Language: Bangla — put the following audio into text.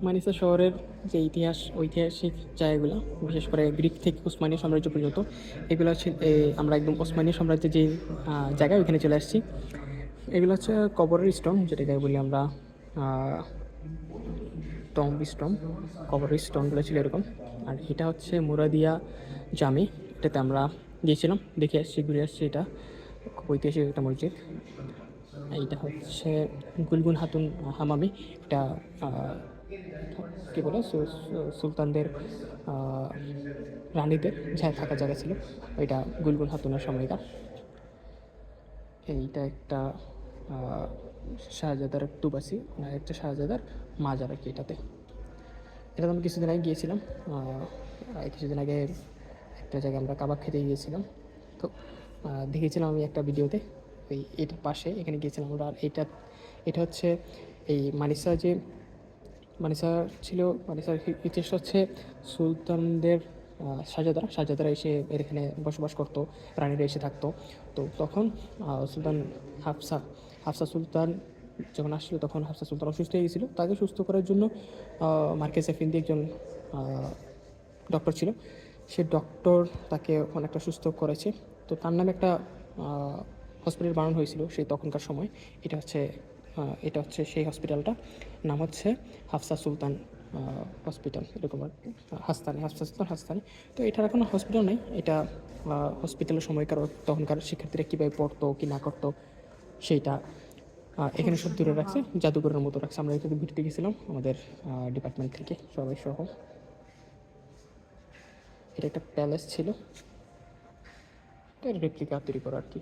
মানিসা শহরের যে ইতিহাস, ঐতিহাসিক জায়গাগুলো, বিশেষ করে গ্রিক থেকে উসমানীয় সাম্রাজ্য পর্যন্ত, এগুলো হচ্ছে আমরা একদম ওসমানীয় সাম্রাজ্যের যে জায়গায় ওইখানে চলে আসছি। এগুলো হচ্ছে কবরের স্টোন, যেটাকে বলি আমরা টম্ব স্টোন। কবরের স্টোনগুলো ছিল এরকম। আর এটা হচ্ছে মুরাদিয়া জামি, এটাতে আমরা গিয়েছিলাম, দেখে আসছি, ঘুরে আসছি। এটা খুব ঐতিহাসিক একটা মসজিদ। এইটা হচ্ছে গুলগুন হাতুন হামামি। এটা কী বলে সুলতানদের রানীদের যা থাকার জায়গা ছিল, ওইটা গুলগুন হাতুনের সময়কার। এইটা একটা আহ, শাহজাদার তুবাসি, একটা শাহজাদার মাজার আর কি এটাতে। এটা তো আমি কিছুদিন আগে গিয়েছিলাম। কিছুদিন আগে একটা জায়গায় আমরা কাবাব খেতে গিয়েছিলাম। তো দেখেছিলাম আমি একটা ভিডিওতে, ওই এটার পাশে এখানে গিয়েছিলাম আমরা। আর এটা হচ্ছে এই মানিসা যে মানিসা ছিল, মানিসার ইতিহাস হচ্ছে সুলতানদের শাহজাদারা এসে এখানে বসবাস করতো, রানীরা এসে থাকতো। তো তখন সুলতান হাফসা হাফসা সুলতান যখন আসছিল, তখন হাফসা সুলতান অসুস্থ হয়ে গেছিলো। তাকে সুস্থ করার জন্য মার্কেজ এফিন্দি একজন ডক্টর ছিল। সে ডক্টর তাকে অনেকটা সুস্থ করেছে। তো তার নামে একটা হসপিটাল বানানো হয়েছিল সেই তখনকার সময়। এটা হচ্ছে সেই হসপিটালটা, নাম হচ্ছে হাফসা সুলতান হসপিটাল, এরকম আর কি। হাফসা সুলতান হাস্তানি। তো এটার এখন হসপিটাল নেই। এটা হসপিটালের সময়কার তখনকার শিক্ষার্থীরা কীভাবে পড়তো কি না করতো সেইটা এখানে সব দূরে রাখছে, জাদুঘরের মতো রাখছে। আমরা এখানে ঘুরতে গেছিলাম আমাদের ডিপার্টমেন্ট থেকে সবাই সহ। এটা একটা প্যালেস ছিল, এটা রেপ্লিকা তৈরি করা আর কি।